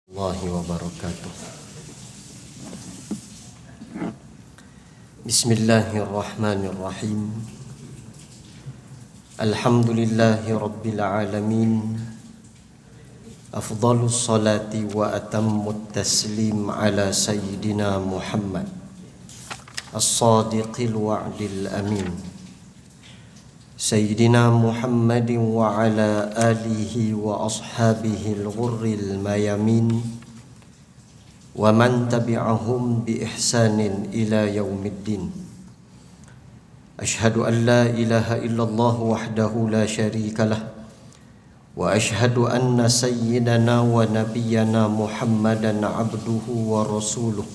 Warahmatullahi wabarakatuh. Bismillahirrahmanirrahim. Alhamdulillahi rabbil alamin. Afdhalus salati wa atammut taslim ala sayyidina Muhammad as-sadiqil wa'dil amin. Sayyidina Muhammadin wa ala alihi wa ashabihi al-ghurril mayamin wa man tabi'ahum bi ihsanin ila yaumiddin. Ashhadu an la ilaha illallah wahdahu la syarika lah wa ashhadu anna sayyidana wa nabiyyana Muhammadan abduhu wa rasuluh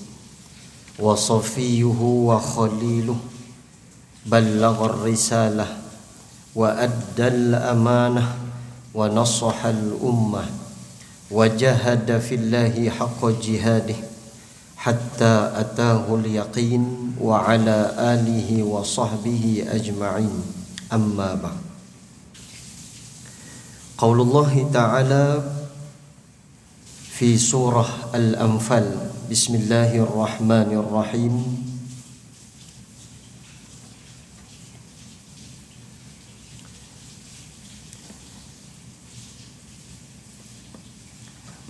wa safiyuhu wa khaliluh ballaghar risalah wa addal amanah wa nasahal ummah wa jahada fillahi haqqa jihadih hatta atahul yaqin wa ala alihi wa sahbihi ajma'in. Amma ba'd. Qaulullah ta'ala fi surah Al-Anfal. Bismillahirrahmanirrahim.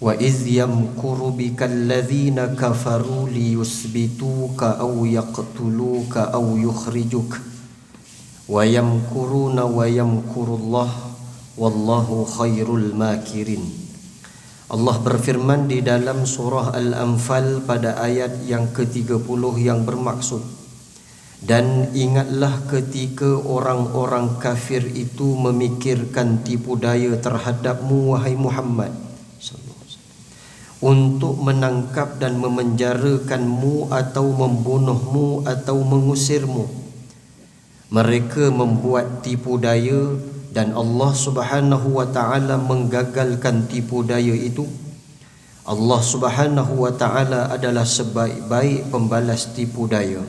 وَإِذْ يَمْكُرُ بِكَ الَّذِينَ كَفَرُوا لِيُثْبِتُوكَ أَوْ يَقْتُلُوكَ أَوْ يُخْرِجُوكَ وَيَمْكُرُونَ وَيَمْكُرُ اللَّهُ وَاللَّهُ خَيْرُ الْمَاكِرِينَ. Allah berfirman di dalam surah Al-Anfal pada ayat yang ke-30 yang bermaksud, dan ingatlah ketika orang-orang kafir itu memikirkan tipu daya terhadapmu wahai Muhammad, untuk menangkap dan memenjarakanmu atau membunuhmu atau mengusirmu. Mereka membuat tipu daya dan Allah Subhanahu wa ta'ala menggagalkan tipu daya itu. Allah Subhanahu wa ta'ala adalah sebaik-baik pembalas tipu daya.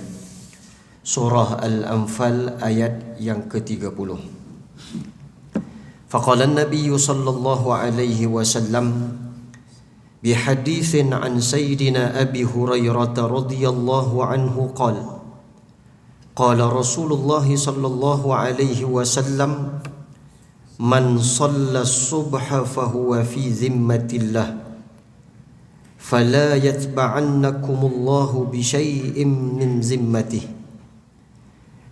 Surah Al-Anfal ayat yang ke-30. Faqala an-nabiy sallallahu alaihi wasallam بحديث عن سيدنا أبي هريرة رضي الله عنه قال رسول الله صلى الله عليه وسلم من صلى الصبح فهو في ذمة الله فلا يتبعنكم الله بشيء من ذمته.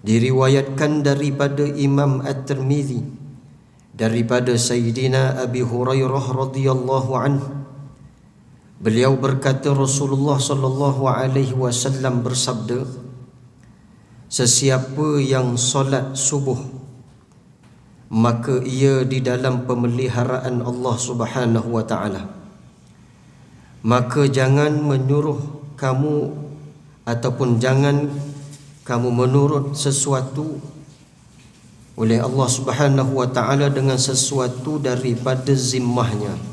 Diriwayatkan daripada Imam At-Tirmizi daripada Sayyidina Abi Hurairah radhiyallahu anhu, beliau berkata, Rasulullah sallallahu alaihi wasallam bersabda, sesiapa yang solat subuh maka ia di dalam pemeliharaan Allah Subhanahu wa taala. Maka jangan menyuruh kamu ataupun jangan kamu menurut sesuatu oleh Allah Subhanahu wa taala dengan sesuatu daripada zimmahnya.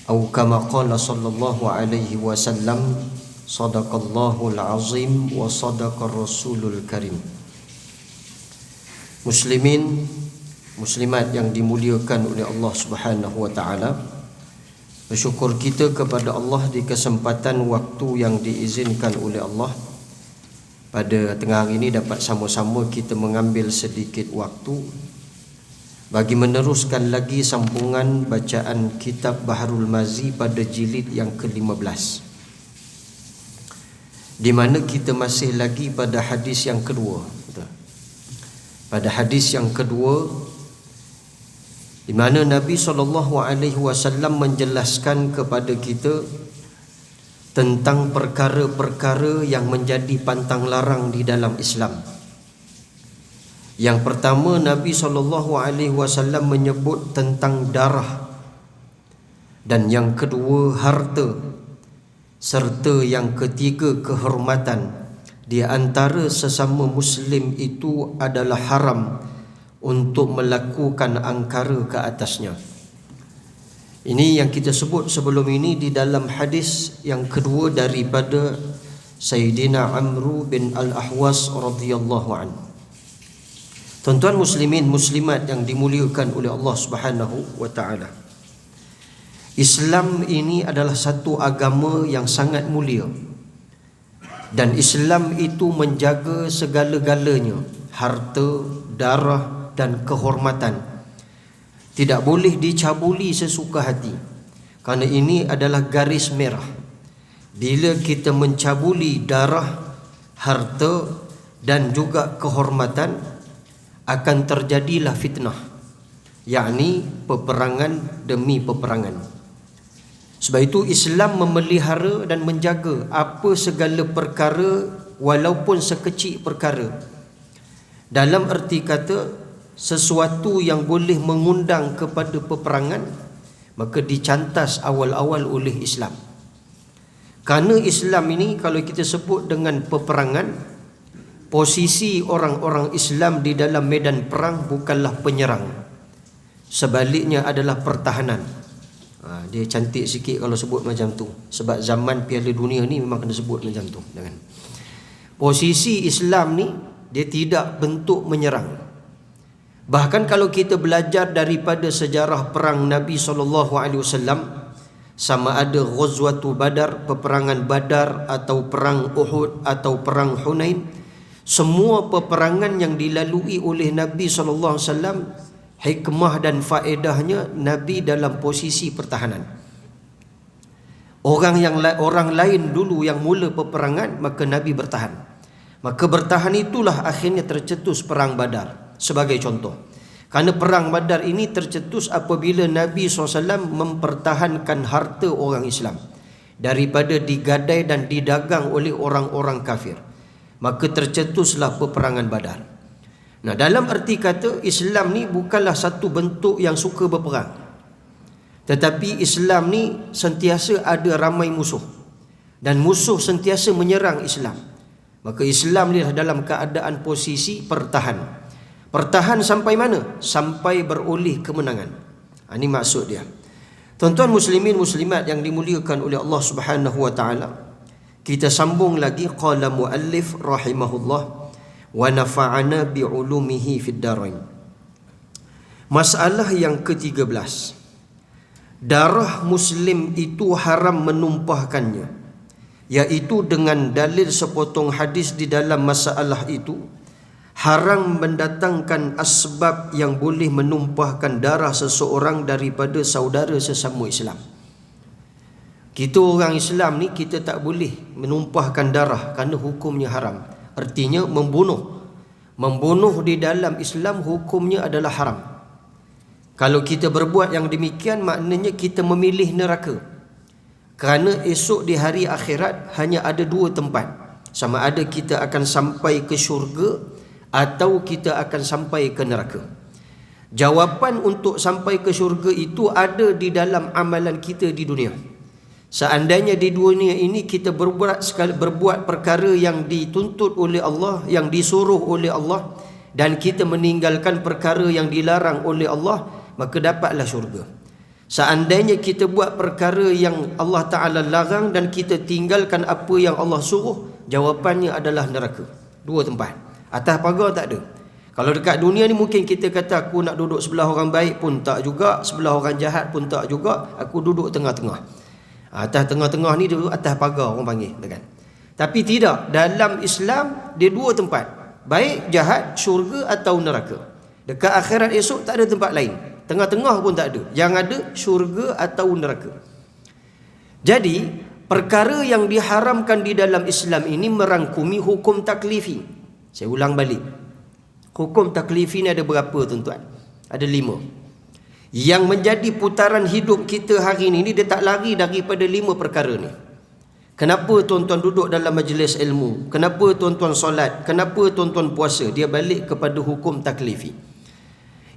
Atau kama qala sallallahu alaihi wasallam, sadaqallahul azim wa sadaqar rasulul karim. Muslimin, muslimat yang dimuliakan oleh Allah Subhanahu wa taala, bersyukur kita kepada Allah di kesempatan waktu yang diizinkan oleh Allah. Pada tengah hari ini dapat sama-sama kita mengambil sedikit waktu bagi meneruskan lagi sambungan bacaan kitab Baharul Mazi pada jilid yang ke-15, di mana kita masih lagi pada hadis yang kedua. Pada hadis yang kedua, di mana Nabi SAW menjelaskan kepada kita tentang perkara-perkara yang menjadi pantang larang di dalam Islam. Yang pertama, Nabi SAW menyebut tentang darah, dan yang kedua harta, serta yang ketiga kehormatan. Di antara sesama Muslim itu adalah haram untuk melakukan angkara ke atasnya. Ini yang kita sebut sebelum ini di dalam hadis yang kedua daripada Sayyidina Amru bin Al-Ahwas radhiyallahu anhu. Tuan-tuan muslimin muslimat yang dimuliakan oleh Allah Subhanahu wa taala, Islam ini adalah satu agama yang sangat mulia, dan Islam itu menjaga segala-galanya, harta, darah dan kehormatan. Tidak boleh dicabuli sesuka hati, kerana ini adalah garis merah. Bila kita mencabuli darah, harta dan juga kehormatan, akan terjadilah fitnah, yakni peperangan demi peperangan. Sebab itu Islam memelihara dan menjaga apa segala perkara walaupun sekecil perkara. Dalam erti kata, sesuatu yang boleh mengundang kepada peperangan, maka dicantas awal-awal oleh Islam. Kerana Islam ini, kalau kita sebut dengan peperangan, posisi orang-orang Islam di dalam medan perang bukanlah penyerang, sebaliknya adalah pertahanan. Dia cantik sikit kalau sebut macam tu, sebab zaman Piala Dunia ni memang kena sebut macam tu. Jangan. Posisi Islam ni, dia tidak bentuk menyerang. Bahkan kalau kita belajar daripada sejarah perang Nabi SAW, sama ada Ghazwatu Badar, peperangan Badar, atau perang Uhud, atau perang Hunain, semua peperangan yang dilalui oleh Nabi SAW, hikmah dan faedahnya Nabi dalam posisi pertahanan. Orang lain dulu yang mula peperangan, maka Nabi bertahan. Maka bertahan itulah akhirnya tercetus perang Badar sebagai contoh. Kerana perang Badar ini tercetus apabila Nabi SAW mempertahankan harta orang Islam daripada digadai dan didagang oleh orang-orang kafir. Maka tercetuslah peperangan Badar. Nah, dalam erti kata, Islam ni bukanlah satu bentuk yang suka berperang, tetapi Islam ni sentiasa ada ramai musuh, dan musuh sentiasa menyerang Islam. Maka Islam ni dalam keadaan posisi pertahan. Pertahan sampai mana? Sampai beroleh kemenangan. Ini maksud dia. Tuan-tuan muslimin muslimat yang dimuliakan oleh Allah Subhanahu wa taala, kita sambung lagi. Qala muallif rahimahullah wa nafa'ana bi'ulumihi fid darain. Masalah yang ke-13. Darah muslim itu haram menumpahkannya, iaitu dengan dalil sepotong hadis di dalam masalah itu. Haram mendatangkan asbab yang boleh menumpahkan darah seseorang daripada saudara sesama Islam. Kita orang Islam ni, kita tak boleh menumpahkan darah kerana hukumnya haram. Artinya membunuh. Membunuh di dalam Islam hukumnya adalah haram. Kalau kita berbuat yang demikian, maknanya kita memilih neraka. Kerana esok di hari akhirat hanya ada dua tempat. Sama ada kita akan sampai ke syurga atau kita akan sampai ke neraka. Jawapan untuk sampai ke syurga itu ada di dalam amalan kita di dunia. Seandainya di dunia ini kita berbuat perkara yang dituntut oleh Allah, yang disuruh oleh Allah, dan kita meninggalkan perkara yang dilarang oleh Allah, maka dapatlah syurga. Seandainya kita buat perkara yang Allah Ta'ala larang dan kita tinggalkan apa yang Allah suruh, jawapannya adalah neraka. Dua tempat. Atas pagar tak ada. Kalau dekat dunia ni mungkin kita kata aku nak duduk sebelah orang baik pun tak juga, sebelah orang jahat pun tak juga, aku duduk tengah-tengah. Atas tengah-tengah ni dia duduk atas pagar, orang panggil, kan? Tapi tidak, dalam Islam dia dua tempat, baik jahat, syurga atau neraka. Dekat akhirat esok tak ada tempat lain, tengah-tengah pun tak ada, yang ada syurga atau neraka. Jadi perkara yang diharamkan di dalam Islam ini merangkumi hukum taklifi. Saya ulang balik, hukum taklifi ni ada berapa tuan-tuan? Ada 5. Yang menjadi putaran hidup kita hari ini, dia tak lari daripada 5 perkara ni. Kenapa tuan-tuan duduk dalam majlis ilmu? Kenapa tuan-tuan solat? Kenapa tuan-tuan puasa? Dia balik kepada hukum taklifi.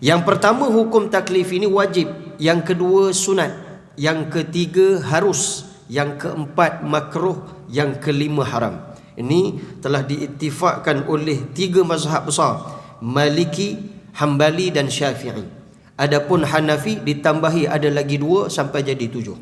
Yang pertama hukum taklifi ini wajib. Yang kedua sunat. Yang ketiga harus. Yang keempat makruh. Yang kelima haram. Ini telah diittifakkan oleh 3 mazhab besar, Maliki, Hambali dan Syafi'i. Adapun Hanafi ditambahi ada lagi 2 sampai jadi 7.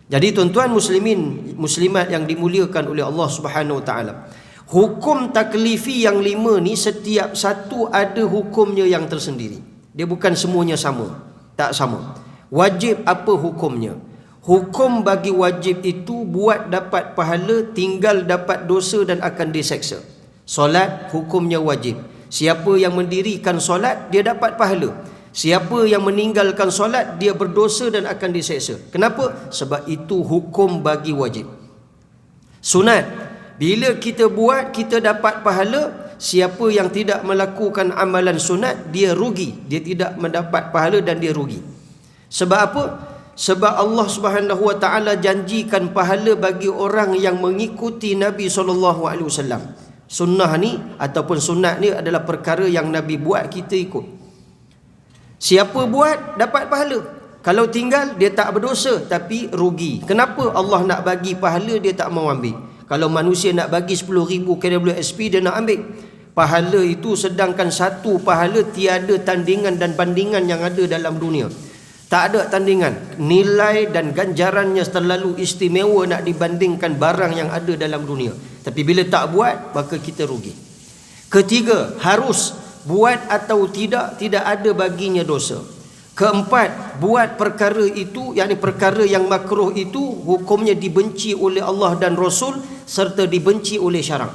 Jadi tuan-tuan muslimin muslimat yang dimuliakan oleh Allah Subhanahu wa taala, hukum taklifi yang 5 ni setiap satu ada hukumnya yang tersendiri. Dia bukan semuanya sama, tak sama. Wajib apa hukumnya? Hukum bagi wajib itu buat dapat pahala, tinggal dapat dosa dan akan diseksa. Solat hukumnya wajib. Siapa yang mendirikan solat dia dapat pahala. Siapa yang meninggalkan solat dia berdosa dan akan diseksa. Kenapa? Sebab itu hukum bagi wajib. Sunat, bila kita buat kita dapat pahala. Siapa yang tidak melakukan amalan sunat dia rugi. Dia tidak mendapat pahala dan dia rugi. Sebab apa? Sebab Allah Subhanahu Wa Taala janjikan pahala bagi orang yang mengikuti Nabi SAW. Sunnah ni ataupun sunat ni adalah perkara yang Nabi buat, kita ikut. Siapa buat dapat pahala. Kalau tinggal dia tak berdosa tapi rugi. Kenapa Allah nak bagi pahala dia tak mau ambil? Kalau manusia nak bagi 10,000 KWSP dia nak ambil. Pahala itu sedangkan satu pahala tiada tandingan dan bandingan yang ada dalam dunia. Tak ada tandingan. Nilai dan ganjarannya terlalu istimewa nak dibandingkan barang yang ada dalam dunia. Tapi bila tak buat, maka kita rugi. Ketiga, harus buat atau tidak ada baginya dosa. Keempat, buat perkara itu, yakni perkara yang makruh itu, hukumnya dibenci oleh Allah dan Rasul serta dibenci oleh syarak.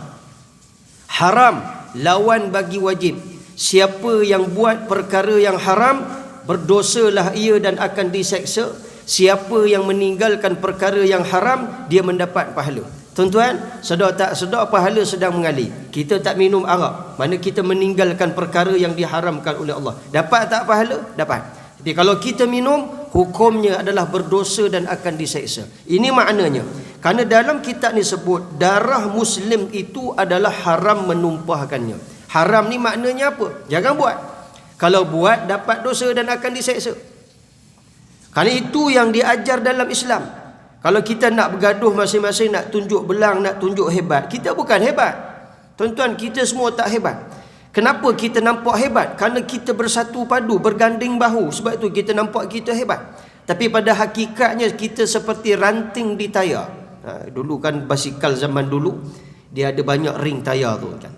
Haram, lawan bagi wajib. Siapa yang buat perkara yang haram, berdosalah ia dan akan diseksa. Siapa yang meninggalkan perkara yang haram, dia mendapat pahala. Tuan-tuan, sedar tak sedar pahala sedang mengalir. Kita tak minum arak, mana kita meninggalkan perkara yang diharamkan oleh Allah. Dapat tak pahala? Dapat. Tapi kalau kita minum, hukumnya adalah berdosa dan akan diseksa. Ini maknanya. Kerana dalam kitab ni sebut darah Muslim itu adalah haram menumpahkannya. Haram ni maknanya apa? Jangan buat. Kalau buat dapat dosa dan akan diseksa. Kerana itu yang diajar dalam Islam. Kalau kita nak bergaduh masing-masing, nak tunjuk belang, nak tunjuk hebat, kita bukan hebat. Tuan-tuan, kita semua tak hebat. Kenapa kita nampak hebat? Kerana kita bersatu padu, berganding bahu. Sebab itu kita nampak kita hebat. Tapi pada hakikatnya kita seperti ranting di tayar. Dulu kan basikal zaman dulu, dia ada banyak ring tayar tu kan.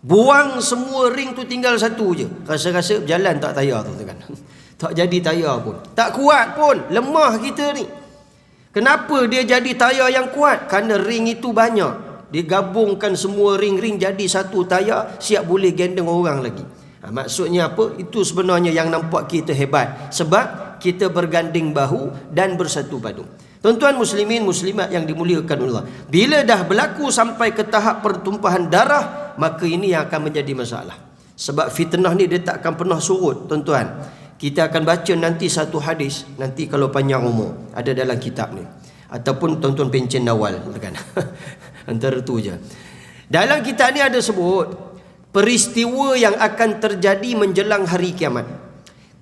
Buang semua ring tu, tinggal satu je. Rasa-rasa berjalan tak tayar tu kan. Tak jadi tayar pun. Tak kuat pun. Lemah kita ni. Kenapa dia jadi tayar yang kuat? Kerana ring itu banyak. Digabungkan semua ring-ring jadi satu tayar, siap boleh gendong orang lagi. Maksudnya apa? Itu sebenarnya yang nampak kita hebat. Sebab kita berganding bahu dan bersatu padu. Tuan-tuan muslimin muslimat yang dimuliakan Allah, bila dah berlaku sampai ke tahap pertumpahan darah, maka ini yang akan menjadi masalah. Sebab fitnah ni dia tak akan pernah surut. Tuan-tuan, kita akan baca nanti satu hadis, nanti kalau panjang umur, ada dalam kitab ni, ataupun tuan-tuan pencen awal kan. Antara tu je. Dalam kitab ni ada sebut peristiwa yang akan terjadi menjelang hari kiamat.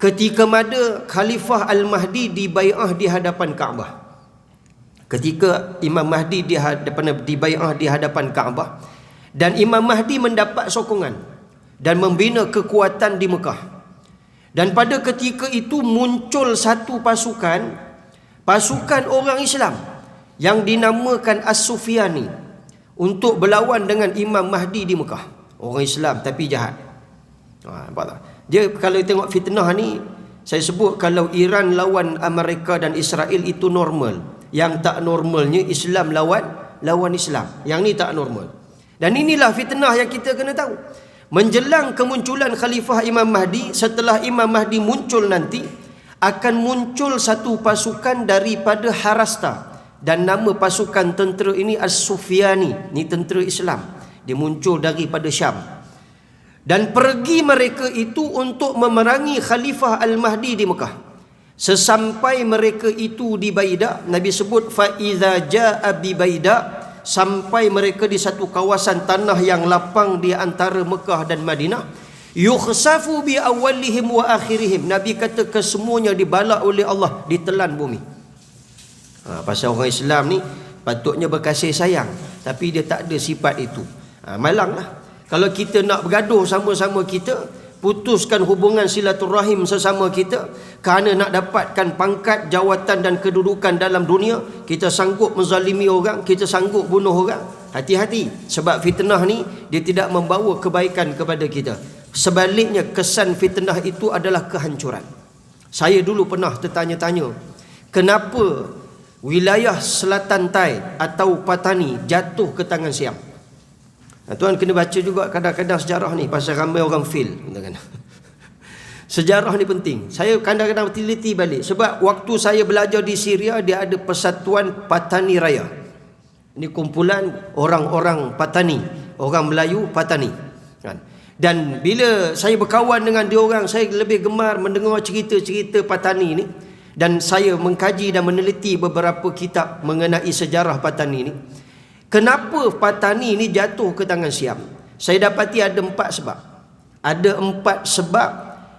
Ketika mana Khalifah Al-Mahdi dibai'ah di hadapan Kaabah. Ketika Imam Mahdi dibai'ah di hadapan Kaabah, dan Imam Mahdi mendapat sokongan dan membina kekuatan di Mekah. Dan pada ketika itu muncul satu pasukan orang Islam yang dinamakan As-Sufyani untuk berlawan dengan Imam Mahdi di Mekah. Orang Islam tapi jahat. Nampak tak? Dia kalau tengok fitnah ni, saya sebut kalau Iran lawan Amerika dan Israel itu normal. Yang tak normalnya Islam lawan Islam. Yang ni tak normal. Dan inilah fitnah yang kita kena tahu. Menjelang kemunculan Khalifah Imam Mahdi, setelah Imam Mahdi muncul nanti, akan muncul satu pasukan daripada Harasta. Dan nama pasukan tentera ini As-Sufyani. Ini tentera Islam. Dia muncul daripada Syam. Dan pergi mereka itu untuk memerangi Khalifah Al-Mahdi di Mekah. Sesampai mereka itu di Baida, Nabi sebut فَإِذَا جَاءَ بِبَيْدَا, sampai mereka di satu kawasan tanah yang lapang di antara Mekah dan Madinah. Yukhsafu bi awwalihim wa akhirihim. Nabi kata kesemuanya dibalak oleh Allah, ditelan bumi. Pasal orang Islam ni patutnya berkasih sayang, tapi dia tak ada sifat itu. Malanglah. Kalau kita nak bergaduh sama-sama kita, putuskan hubungan silaturahim sesama kita kerana nak dapatkan pangkat, jawatan dan kedudukan dalam dunia, kita sanggup menzalimi orang, kita sanggup bunuh orang. Hati-hati, sebab fitnah ni dia tidak membawa kebaikan kepada kita. Sebaliknya, kesan fitnah itu adalah kehancuran. Saya dulu pernah tertanya-tanya, kenapa wilayah Selatan Tai atau Patani jatuh ke tangan Siam. Tuan kena baca juga kadang-kadang sejarah ni, pasal ramai orang fail. Sejarah ni penting. Saya kadang-kadang teliti balik. Sebab waktu saya belajar di Syria, dia ada Persatuan Patani Raya. Ini kumpulan orang-orang Patani, orang Melayu Patani, kan? Dan bila saya berkawan dengan diorang, saya lebih gemar mendengar cerita-cerita Patani ni. Dan saya mengkaji dan meneliti beberapa kitab mengenai sejarah Patani ni. Kenapa Patani ni jatuh ke tangan Siam? Saya dapati ada 4 sebab. Ada 4 sebab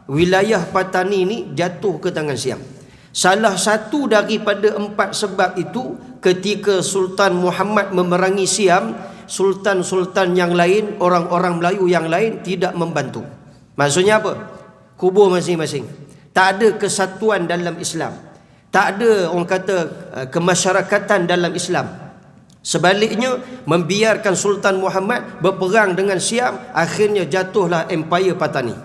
wilayah Patani ni jatuh ke tangan Siam. Salah satu daripada 4 sebab itu, ketika Sultan Muhammad memerangi Siam, sultan-sultan yang lain, orang-orang Melayu yang lain tidak membantu. Maksudnya apa? Kubur masing-masing. Tak ada kesatuan dalam Islam. Tak ada orang kata kemasyarakatan dalam Islam. Sebaliknya, membiarkan Sultan Muhammad berperang dengan Siam, akhirnya jatuhlah Empire Patani.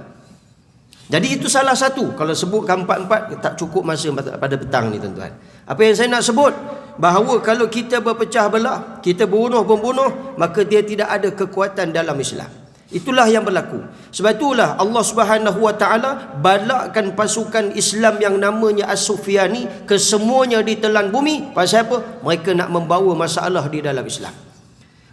Jadi itu salah satu. Kalau sebutkan 4-4 tak cukup masa pada petang ni, tuan-tuan. Apa yang saya nak sebut, bahawa kalau kita berpecah belah, kita membunuh, maka dia tidak ada kekuatan dalam Islam. Itulah yang berlaku. Sebab itulah Allah Subhanahu Wa Taala balakkan pasukan Islam yang namanya As-Sufyani kesemuanya ditelan bumi. Pasal apa? Mereka nak membawa masalah di dalam Islam.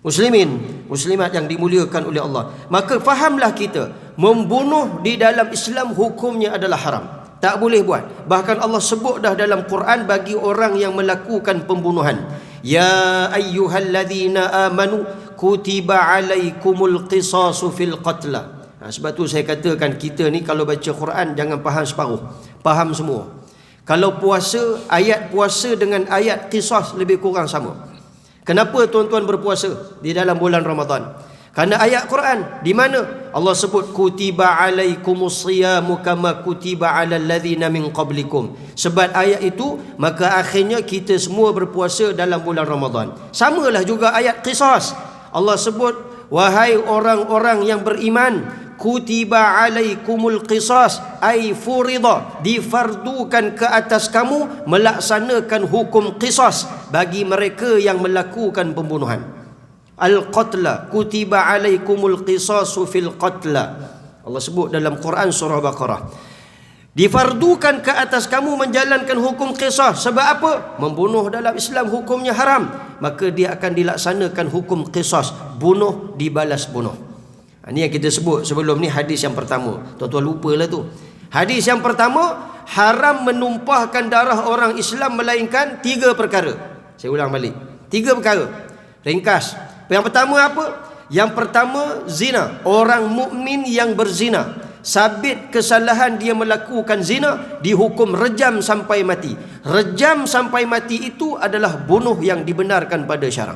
Muslimin, muslimat yang dimuliakan oleh Allah. Maka fahamlah kita, membunuh di dalam Islam hukumnya adalah haram. Tak boleh buat. Bahkan Allah sebut dah dalam Quran bagi orang yang melakukan pembunuhan. Ya ayyuhalladzina amanu kutiba alaikumul qisasu fil qatla. Sebab tu saya katakan, kita ni kalau baca Quran jangan faham separuh, faham semua. Kalau puasa, ayat puasa dengan ayat qisas lebih kurang sama. Kenapa tuan-tuan berpuasa di dalam bulan Ramadan? Kerana ayat Quran di mana Allah sebut kutiba alaikumus siyamu kama kutiba alal ladzina min qablikum. Sebab ayat itu, maka akhirnya kita semua berpuasa dalam bulan Ramadan. Samalah juga ayat qisas. Allah sebut, wahai orang-orang yang beriman, kutiba alaikumul qisas, ay furida, difardukan ke atas kamu melaksanakan hukum qisas bagi mereka yang melakukan pembunuhan. Al-qatla, kutiba alaikumul qisasu fil qatla. Allah sebut dalam Quran surah Baqarah. Difardukan ke atas kamu menjalankan hukum qisas. Sebab apa? Membunuh dalam Islam hukumnya haram. Maka dia akan dilaksanakan hukum qisas. Bunuh dibalas bunuh. Ini yang kita sebut sebelum ni hadis yang pertama. Tuan-tuan lupalah tu. Hadis yang pertama, haram menumpahkan darah orang Islam melainkan 3 perkara. Saya ulang balik. 3 perkara. Ringkas. Yang pertama apa? Yang pertama, zina. Orang mukmin yang berzina, sabit kesalahan dia melakukan zina, dihukum rejam sampai mati. Rejam sampai mati itu adalah bunuh yang dibenarkan pada syarak.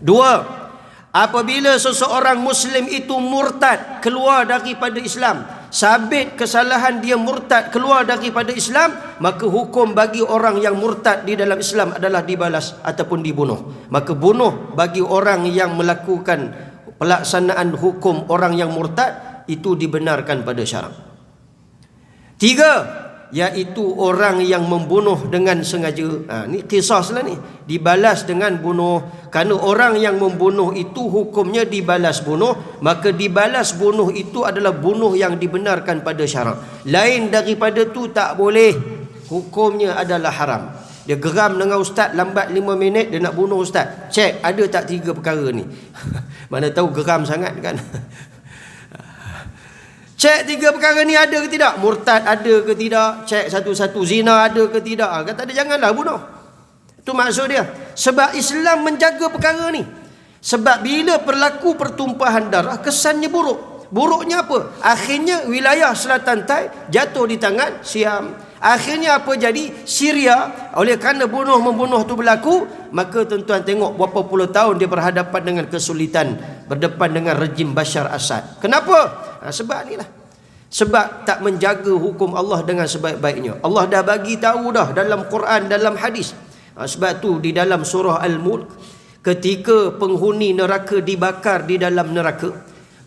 2, apabila seseorang Muslim itu murtad, keluar daripada Islam, sabit kesalahan dia murtad, keluar daripada Islam, maka hukum bagi orang yang murtad di dalam Islam adalah dibalas ataupun dibunuh. Maka bunuh bagi orang yang melakukan pelaksanaan hukum orang yang murtad itu dibenarkan pada syarak. 3, iaitu orang yang membunuh dengan sengaja. Ni qisas lah ni, dibalas dengan bunuh. Kerana orang yang membunuh itu hukumnya dibalas bunuh, maka dibalas bunuh itu adalah bunuh yang dibenarkan pada syarak. Lain daripada tu tak boleh, hukumnya adalah haram. Dia geram dengan ustaz, lambat 5 minit dia nak bunuh ustaz. Cek ada tak 3 perkara ni. Mana tahu geram sangat kan. Cek 3 perkara ni ada ke tidak? Murtad ada ke tidak? Cek satu-satu. Zina ada ke tidak? Kata dia janganlah bunuh. Itu maksud dia. Sebab Islam menjaga perkara ni. Sebab bila berlaku pertumpahan darah, kesannya buruk. Buruknya apa? Akhirnya wilayah Selatan Tai jatuh di tangan Siam. Akhirnya apa jadi? Syria, oleh kerana bunuh-membunuh tu berlaku, maka tuan-tuan tengok berapa puluh tahun dia berhadapan dengan kesulitan, berdepan dengan rejim Bashar Assad. Kenapa? Sebab inilah. Sebab tak menjaga hukum Allah dengan sebaik-baiknya. Allah dah bagi tahu dah dalam Quran, dalam hadis. Sebab tu di dalam surah Al-Mulk, ketika penghuni neraka dibakar di dalam neraka,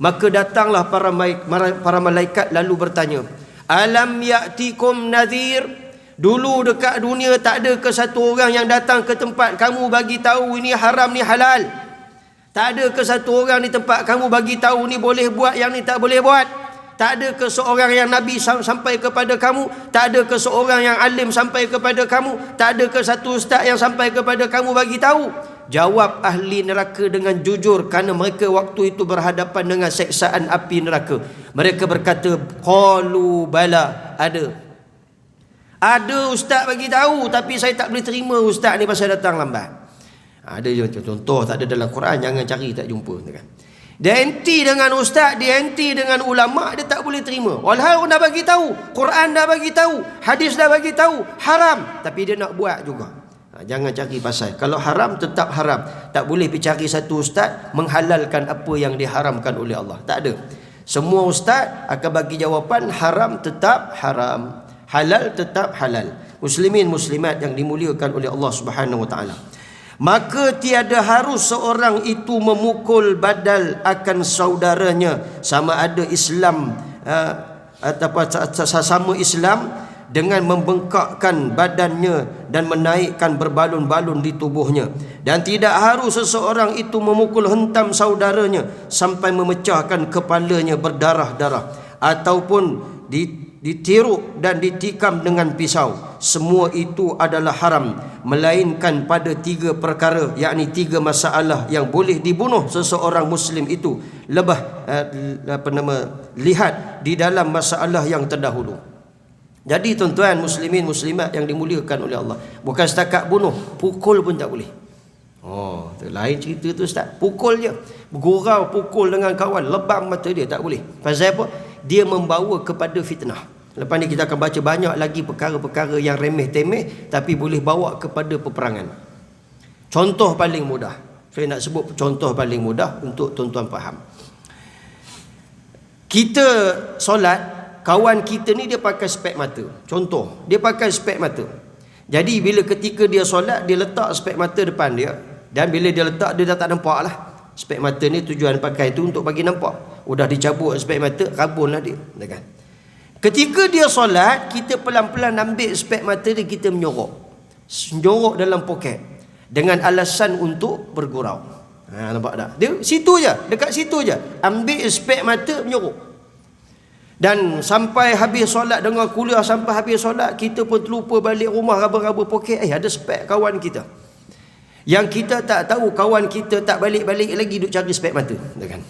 maka datanglah para malaikat lalu bertanya, alam ya'tikum nadhir, Dulu dekat dunia tak ada ke satu orang yang datang ke tempat kamu bagi tahu ini haram, ni halal. Tak ada ke satu orang di tempat kamu bagi tahu ni boleh buat, yang ni tak boleh buat. Tak ada ke seorang yang Nabi sampai kepada kamu? Tak ada ke seorang yang alim sampai kepada kamu? Tak ada ke satu ustaz yang sampai kepada kamu bagi tahu? Jawab ahli neraka dengan jujur, kerana mereka waktu itu berhadapan dengan seksaan api neraka. Mereka berkata, qalu bala, ada. Ada ustaz bagi tahu, tapi saya tak boleh terima ustaz ni pasal datang lambat. Ada contoh, tak ada dalam Quran, jangan cari tak jumpa, kan. Dia anti dengan ustaz, dia anti dengan ulama, dia tak boleh terima. Walhal dah bagi tahu, Quran dah bagi tahu, hadis dah bagi tahu haram, tapi dia nak buat juga. Jangan cari pasal. Kalau haram tetap haram. Tak boleh pergi cari satu ustaz menghalalkan apa yang diharamkan oleh Allah. Tak ada. Semua ustaz akan bagi jawapan haram tetap haram, halal tetap halal. Muslimin muslimat yang dimuliakan oleh Allah Subhanahu wa taala. Maka tiada harus seorang itu memukul badal akan saudaranya, sama ada Islam ataupun sesama Islam, dengan membengkakkan badannya dan menaikkan berbalun-balun di tubuhnya. Dan tidak harus seseorang itu memukul hentam saudaranya sampai memecahkan kepalanya berdarah-darah, ataupun ditiruk dan ditikam dengan pisau. Semua itu adalah haram, melainkan pada 3 perkara, yakni 3 masalah yang boleh dibunuh seseorang Muslim itu. Lihat di dalam masalah yang terdahulu. Jadi tuan-tuan muslimin muslimat yang dimuliakan oleh Allah, bukan setakat bunuh, pukul pun tak boleh. Oh, tu lain cerita tu ustaz. Pukul je, bergurau, pukul dengan kawan, lebam mata dia, tak boleh. Pasal apa? Dia membawa kepada fitnah. Lepas ni kita akan baca banyak lagi perkara-perkara yang remeh-temeh tapi boleh bawa kepada peperangan. Contoh paling mudah, saya nak sebut contoh paling mudah untuk tuan-tuan faham. Kita solat, kawan kita ni dia pakai spek mata. Contoh, dia pakai spek mata. Jadi bila ketika dia solat, dia letak spek mata depan dia, dan bila dia letak, dia dah tak nampak lah. Spek mata ni tujuan pakai tu untuk bagi nampak. Udah dicabut spek mata, rabunlah dia, kan? Ketika dia solat, kita pelan-pelan ambil spek mata dia, kita menyorok dalam poket dengan alasan untuk bergurau. Nampak tak? Dia situ je, dekat situ je, ambil spek mata, menyorok. Dan sampai habis solat, dengar kuliah sampai habis solat, kita pun terlupa balik rumah, raba-raba poket, ada spek kawan kita. Yang kita tak tahu, kawan kita tak balik-balik lagi duk cari spek mata, kan?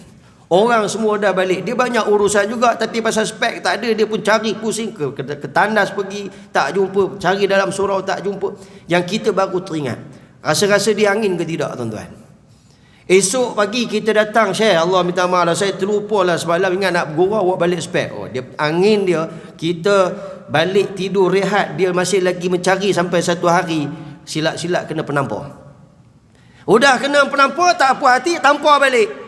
Orang semua dah balik, dia banyak urusan juga, tapi pasal spek tak ada, dia pun cari pusing, ke tandas pergi tak jumpa, cari dalam surau tak jumpa. Yang kita baru teringat, rasa-rasa dia angin ke tidak tuan-tuan? Esok pagi kita datang, Syekh, Allah minta maaf lah, saya terlupa lah semalam ingat nak bergurau, buat balik spek. Oh, dia angin dia, kita balik tidur rehat, dia masih lagi mencari sampai satu hari, silat-silat kena penampar. Udah kena penampar, tak puas hati, tampar balik.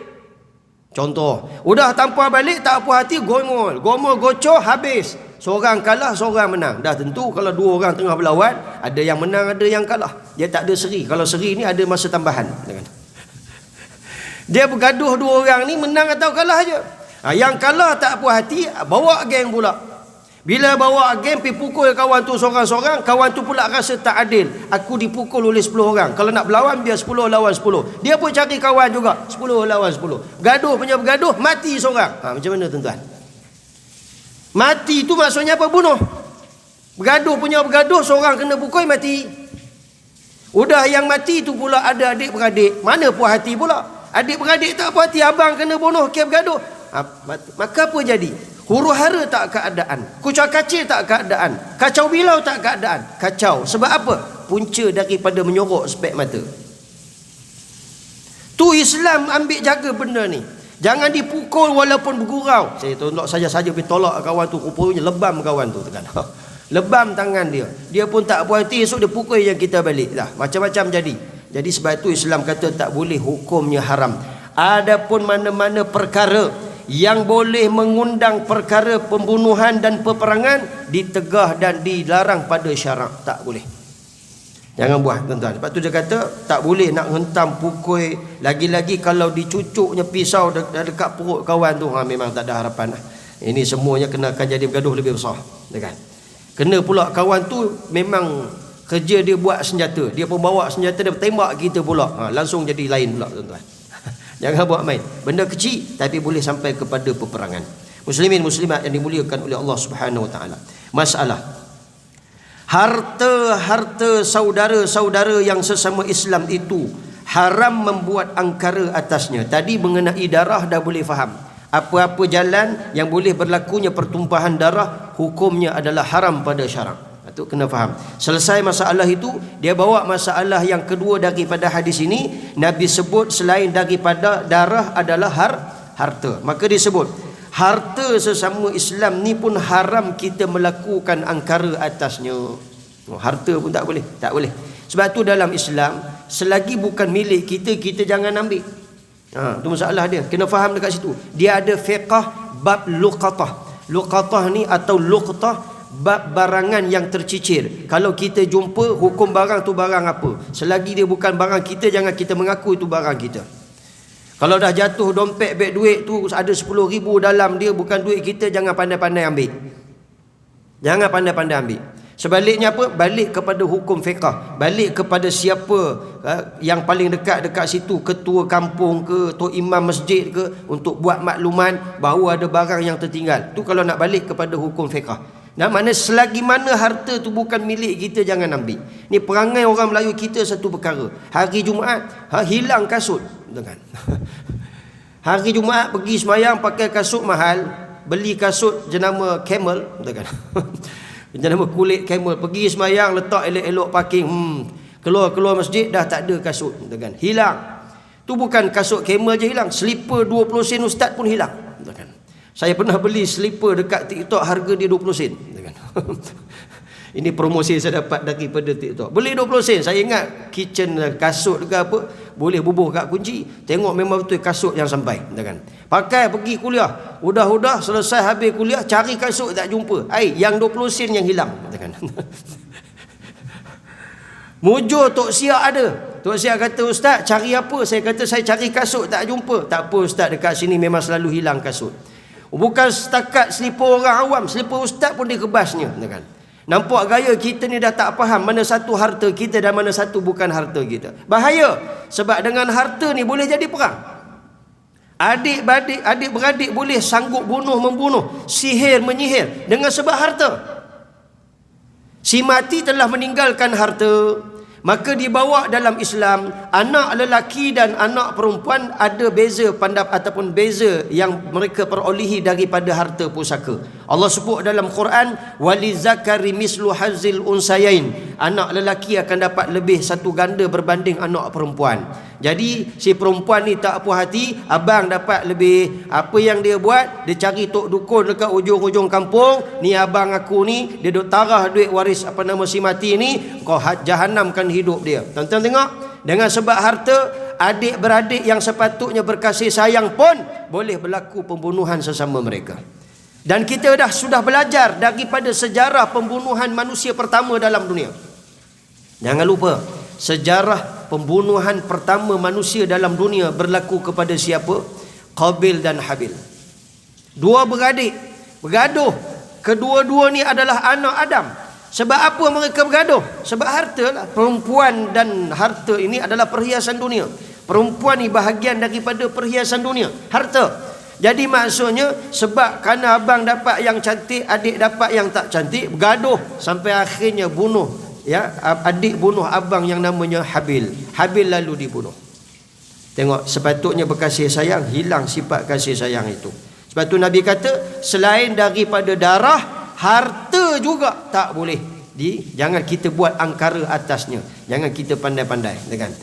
Contoh, udah tampar balik, tak puas hati, gomol gocor, habis. Seorang kalah, seorang menang. Dah tentu kalau 2 orang tengah berlawan, ada yang menang, ada yang kalah. Dia tak ada seri. Kalau seri ni ada masa tambahan. Dia bergaduh 2 orang ni, menang atau kalah je. Yang kalah tak puas hati, bawa geng pula. Bila bawa geng pergi pukul kawan tu seorang-seorang, kawan tu pula rasa tak adil. Aku dipukul oleh 10 orang. Kalau nak berlawan biar 10 lawan 10. Dia pun cari kawan juga, 10 lawan 10. Gaduh punya bergaduh, mati seorang. Macam mana tuan-tuan? Mati tu maksudnya apa? Bunuh. Bergaduh punya bergaduh, seorang kena pukul, mati. Udah yang mati tu pula ada adik-beradik. Mana puas hati pula? Adik-beradik tak puas hati, abang kena bunuh, ke bergaduh. Maka apa jadi? Huru-hara tak keadaan, kucak-kacir tak keadaan, kacau bilau tak keadaan. Kacau. Sebab apa? Punca daripada menyorok spek mata. Tu Islam ambil jaga benda ni. Jangan dipukul walaupun bergurau. Saya tolak saja-saja pergi tolak kawan tu, rupanya lebam kawan tu, tekan. Lebam tangan dia. Dia pun tak puas hati, esok dia pukul yang kita balik. Dah macam-macam jadi. Jadi sebab itu Islam kata tak boleh, hukumnya haram. Adapun mana-mana perkara yang boleh mengundang perkara pembunuhan dan peperangan, ditegah dan dilarang pada syarak. Tak boleh. Jangan buat tuan-tuan. Sebab tu dia kata tak boleh nak hentam, pukul. Lagi-lagi kalau dicucuknya pisau dekat perut kawan tu, memang tak ada harapan lah. Ini semuanya akan jadi bergaduh lebih besar, kan? Kena pula kawan tu memang kerja dia buat senjata, dia pembawa senjata, dia tembak kita pula, langsung jadi lain pula tuan-tuan. Jangan buat main. Benda kecil tapi boleh sampai kepada peperangan. Muslimin muslimat yang dimuliakan oleh Allah Subhanahu Wa Taala. Masalah harta saudara-saudara yang sesama Islam itu haram membuat angkara atasnya. Tadi mengenai darah dah boleh faham. Apa-apa jalan yang boleh berlakunya pertumpahan darah, hukumnya adalah haram pada syarak. Itu kena faham. Selesai masalah itu, dia bawa masalah yang kedua daripada hadis ini. Nabi sebut selain daripada darah adalah harta. Maka disebut harta sesama Islam ni pun haram kita melakukan angkara atasnya. Harta pun tak boleh. Tak boleh. Sebab tu dalam Islam, selagi bukan milik kita, kita jangan ambil. Itu masalah dia. Kena faham dekat situ. Dia ada fiqah bab luqatah. Luqatah ni atau luqtah, bab barangan yang tercicir. Kalau kita jumpa hukum barang tu barang apa, selagi dia bukan barang kita, jangan kita mengaku itu barang kita. Kalau dah jatuh dompet, beg duit tu ada 10,000 dalam dia, bukan duit kita, jangan pandai-pandai ambil. Jangan pandai-pandai ambil. Sebaliknya apa? Balik kepada hukum fiqah. Balik kepada siapa yang paling dekat situ, ketua kampung ke, tok imam masjid ke, untuk buat makluman bahawa ada barang yang tertinggal. Tu kalau nak balik kepada hukum fiqah. Nah, mana selagi mana harta tu bukan milik kita, jangan ambil. Ni perangai orang Melayu kita satu perkara. Hari Jumaat hilang kasut, kan? Hari Jumaat pergi semayang pakai kasut mahal, beli kasut jenama Camel, kan? Jenama kulit camel, pergi semayang letak elok-elok parking, keluar masjid dah tak ada kasut, kan? Hilang. Tu bukan kasut camel je hilang, slipper 20 sen ustaz pun hilang, kan? Saya pernah beli slipper dekat TikTok, harga dia 20 sen, kan? Ini promosi saya dapat daripada TikTok. Beli 20 sen. Saya ingat kitchen kasut ke apa, boleh bubuh kat kunci. Tengok memang betul kasut yang sampai, kan? Pakai pergi kuliah. Udah selesai habis kuliah, cari kasut tak jumpa. Yang 20 sen yang hilang, kan? Mujur Tok Siak ada. Tok Siak kata, ustaz cari apa? Saya kata saya cari kasut tak jumpa. Tak apa ustaz, dekat sini memang selalu hilang kasut. Bukan setakat selipar orang awam, selipar ustaz pun dikebasnya, kan? Nampak gaya kita ni dah tak faham mana satu harta kita dan mana satu bukan harta kita. Bahaya. Sebab dengan harta ni boleh jadi perang. Adik-beradik boleh sanggup membunuh, sihir, menyihir dengan sebab harta. Si mati telah meninggalkan harta, maka dibawa dalam Islam, anak lelaki dan anak perempuan ada beza pendapat ataupun beza yang mereka perolehi daripada harta pusaka. Allah sebut dalam Quran, walizakari mislu hazil unsayain. Anak lelaki akan dapat lebih satu ganda berbanding anak perempuan. Jadi si perempuan ni tak puas hati, abang dapat lebih. Apa yang dia buat? Dia cari tok dukun dekat ujung-ujung kampung. Ni abang aku ni, dia duk tarah duit waris si mati ni, kau jahanamkan hidup dia. Tonton tengok, dengan sebab harta, adik-beradik yang sepatutnya berkasih sayang pun boleh berlaku pembunuhan sesama mereka. Dan kita sudah belajar daripada sejarah pembunuhan manusia pertama dalam dunia. Jangan lupa, sejarah pembunuhan pertama manusia dalam dunia berlaku kepada siapa? Qabil dan Habil. Dua beradik bergaduh. Kedua-dua ni adalah anak Adam. Sebab apa mereka bergaduh? Sebab harta lah. Perempuan dan harta ini adalah perhiasan dunia. Perempuan ni bahagian daripada perhiasan dunia, harta. Jadi maksudnya sebab kerana abang dapat yang cantik, adik dapat yang tak cantik, bergaduh sampai akhirnya bunuh, ya, adik bunuh abang yang namanya Habil. Habil lalu dibunuh. Tengok, sepatutnya berkasih sayang, hilang sifat kasih sayang itu. Sebab tu Nabi kata, selain daripada darah, harta juga tak boleh. Jangan kita buat angkara atasnya. Jangan kita pandai-pandai, kan?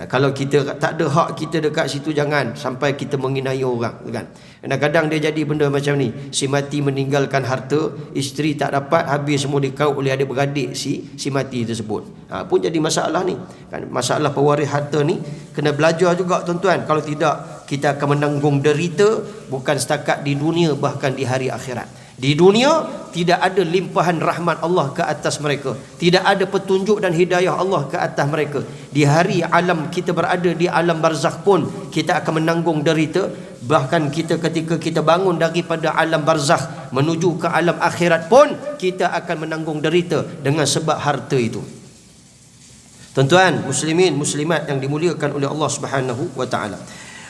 Kalau kita tak ada hak kita dekat situ, jangan sampai kita menginai orang, kan? Kadang-kadang dia jadi benda macam ni. Si mati meninggalkan harta, isteri tak dapat, habis semua dikau oleh adik-beradik si mati tersebut. Pun jadi masalah ni, kan? Masalah pewaris harta ni kena belajar juga, tuan-tuan. Kalau tidak, kita akan menanggung derita bukan setakat di dunia, bahkan di hari akhirat. Di dunia tidak ada limpahan rahmat Allah ke atas mereka, tidak ada petunjuk dan hidayah Allah ke atas mereka. Di hari alam kita berada di alam barzakh pun kita akan menanggung derita. Bahkan kita ketika kita bangun daripada alam barzakh, menuju ke alam akhirat pun kita akan menanggung derita dengan sebab harta itu. Tuan-tuan, muslimin, muslimat yang dimuliakan oleh Allah Subhanahu wa taala.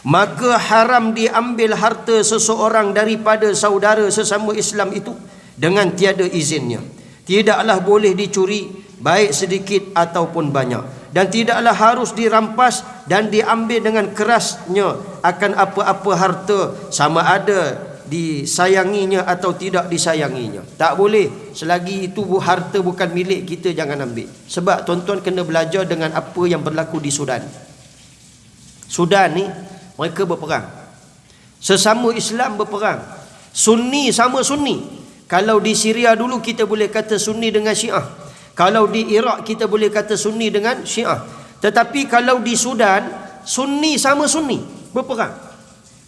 Maka haram diambil harta seseorang daripada saudara sesama Islam itu dengan tiada izinnya. Tidaklah boleh dicuri, baik sedikit ataupun banyak, dan tidaklah harus dirampas dan diambil dengan kerasnya akan apa-apa harta, sama ada disayanginya atau tidak disayanginya. Tak boleh, selagi itu harta bukan milik kita, jangan ambil. Sebab tuan-tuan kena belajar dengan apa yang berlaku di Sudan. Sudan ni mereka berperang, sesama Islam berperang, Sunni sama Sunni. Kalau di Syria dulu kita boleh kata Sunni dengan Syiah, kalau di Iraq kita boleh kata Sunni dengan Syiah. Tetapi kalau di Sudan, Sunni sama Sunni berperang.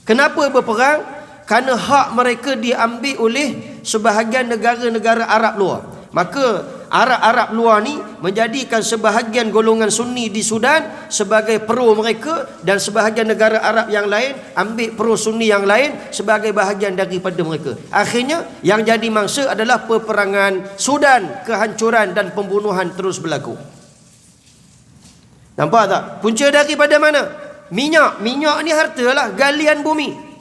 Kenapa berperang? Kerana hak mereka diambil oleh sebahagian negara-negara Arab luar. Maka Arab luar ni menjadikan sebahagian golongan Sunni di Sudan sebagai pro mereka, dan sebahagian negara Arab yang lain ambil pro Sunni yang lain sebagai bahagian daripada mereka. Akhirnya yang jadi mangsa adalah peperangan Sudan, kehancuran dan pembunuhan terus berlaku. Nampak tak? Punca daripada mana? Minyak. Minyak ni hartalah, galian bumi.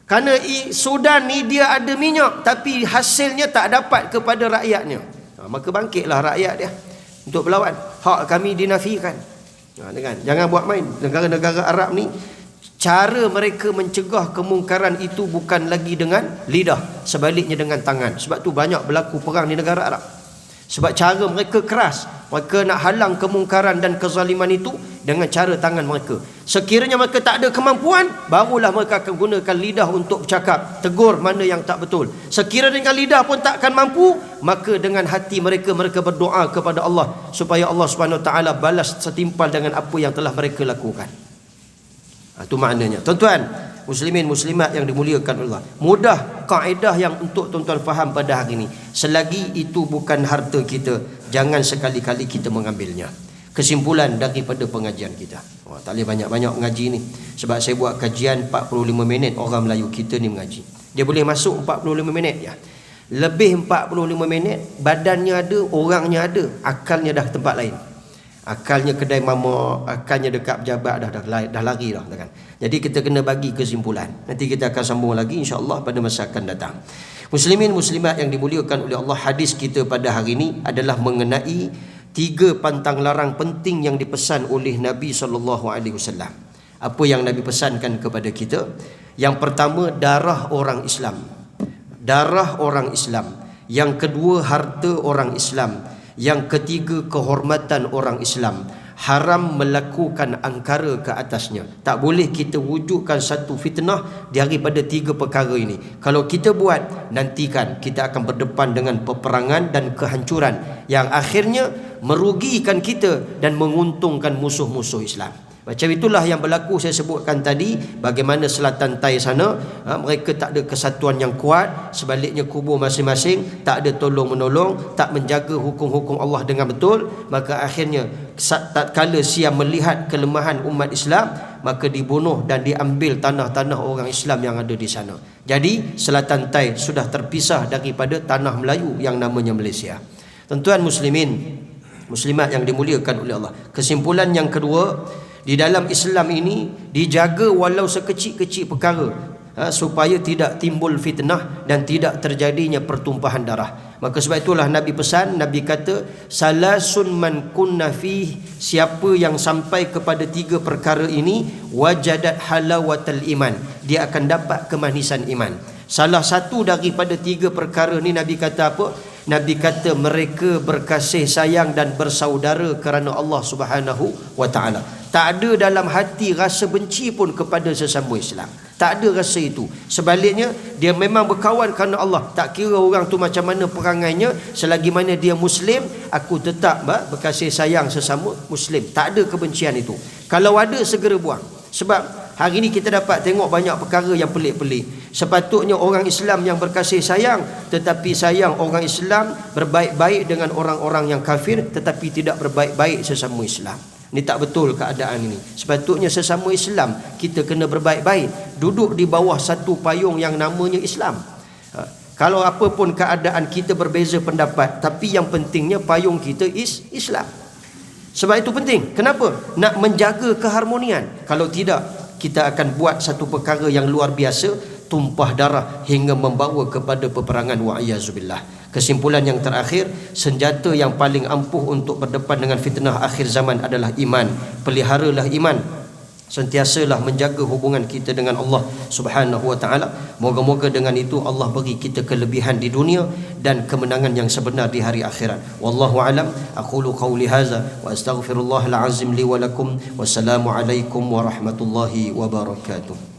Kerana Sudan ni dia ada minyak, tapi hasilnya tak dapat kepada rakyatnya. Maka bangkitlah rakyat dia untuk berlawan. Hak kami dinafikan. Jangan buat main. Negara-negara Arab ni, cara mereka mencegah kemungkaran itu bukan lagi dengan lidah, sebaliknya dengan tangan. Sebab tu banyak berlaku perang di negara Arab. Sebab cara mereka keras. Mereka nak halang kemungkaran dan kezaliman itu dengan cara tangan mereka. Sekiranya mereka tak ada kemampuan, barulah mereka akan gunakan lidah untuk bercakap, tegur mana yang tak betul. Sekiranya dengan lidah pun tak akan mampu, maka dengan hati mereka berdoa kepada Allah supaya Allah Subhanahu Wa Taala balas setimpal dengan apa yang telah mereka lakukan. Itu maknanya. Tuan-tuan, muslimin muslimat yang dimuliakan Allah, mudah kaedah yang untuk tuan-tuan faham pada hari ini. Selagi itu bukan harta kita, jangan sekali-kali kita mengambilnya. Kesimpulan daripada pengajian kita, tak boleh banyak-banyak mengaji ni. Sebab saya buat kajian 45 minit, orang Melayu kita ni mengaji, dia boleh masuk 45 minit ya. Lebih 45 minit, badannya ada, orangnya ada, akalnya dah tempat lain. Akalnya kedai mama, akalnya dekat pejabat, dah lari dah kan. Jadi kita kena bagi kesimpulan. Nanti kita akan sambung lagi insya-Allah pada masa akan datang. Muslimin muslimat yang dimuliakan oleh Allah, hadis kita pada hari ini adalah mengenai 3 pantang larang penting yang dipesan oleh Nabi SAW. Apa yang Nabi pesankan kepada kita? Yang pertama, darah orang Islam. Darah orang Islam. Yang kedua, harta orang Islam. Yang ketiga, kehormatan orang Islam. Haram melakukan angkara ke atasnya. Tak boleh kita wujudkan satu fitnah daripada 3 perkara ini. Kalau kita buat, nantikan kita akan berdepan dengan peperangan dan kehancuran yang akhirnya merugikan kita dan menguntungkan musuh-musuh Islam. Macam itulah yang berlaku saya sebutkan tadi. Bagaimana selatan Thai sana, mereka tak ada kesatuan yang kuat. Sebaliknya kubur masing-masing, tak ada tolong-menolong, tak menjaga hukum-hukum Allah dengan betul. Maka akhirnya tatkala Siam melihat kelemahan umat Islam, maka dibunuh dan diambil tanah-tanah orang Islam yang ada di sana. Jadi selatan Thai sudah terpisah daripada tanah Melayu yang namanya Malaysia. Tuan-tuan muslimin muslimat yang dimuliakan oleh Allah, kesimpulan yang kedua, di dalam Islam ini dijaga walau sekecil-kecil perkara, supaya tidak timbul fitnah dan tidak terjadinya pertumpahan darah. Maka sebab itulah Nabi pesan, Nabi kata, salasun man kunna fih, siapa yang sampai kepada 3 perkara ini, wajadat halawatal iman, dia akan dapat kemanisan iman. Salah satu daripada 3 perkara ni Nabi kata apa? Nabi kata mereka berkasih sayang dan bersaudara kerana Allah Subhanahu wa taala. Tak ada dalam hati rasa benci pun kepada sesama Islam. Tak ada rasa itu. Sebaliknya, dia memang berkawan kerana Allah. Tak kira orang tu macam mana perangainya, selagi mana dia Muslim, aku tetap berkasih sayang sesama Muslim. Tak ada kebencian itu. Kalau ada, segera buang. Sebab hari ini kita dapat tengok banyak perkara yang pelik-pelik. Sepatutnya orang Islam yang berkasih sayang, tetapi sayang orang Islam berbaik-baik dengan orang-orang yang kafir, tetapi tidak berbaik-baik sesama Islam. Ini tak betul keadaan ini. Sepatutnya sesama Islam kita kena berbaik-baik, duduk di bawah satu payung yang namanya Islam. Kalau apa pun keadaan kita berbeza pendapat, tapi yang pentingnya payung kita Islam. Sebab itu penting. Kenapa? Nak menjaga keharmonian. Kalau tidak, kita akan buat satu perkara yang luar biasa, tumpah darah hingga membawa kepada peperangan, wa'iyyazubillah. Kesimpulan yang terakhir, senjata yang paling ampuh untuk berdepan dengan fitnah akhir zaman adalah iman. Peliharalah iman. Sentiasalah menjaga hubungan kita dengan Allah Subhanahu wa taala. Moga-moga dengan itu Allah bagi kita kelebihan di dunia dan kemenangan yang sebenar di hari akhirat. Wallahu alam. Aqulu qawli hadza wa astaghfirullahal azim li wa lakum. Wassalamu alaikum warahmatullahi wabarakatuh.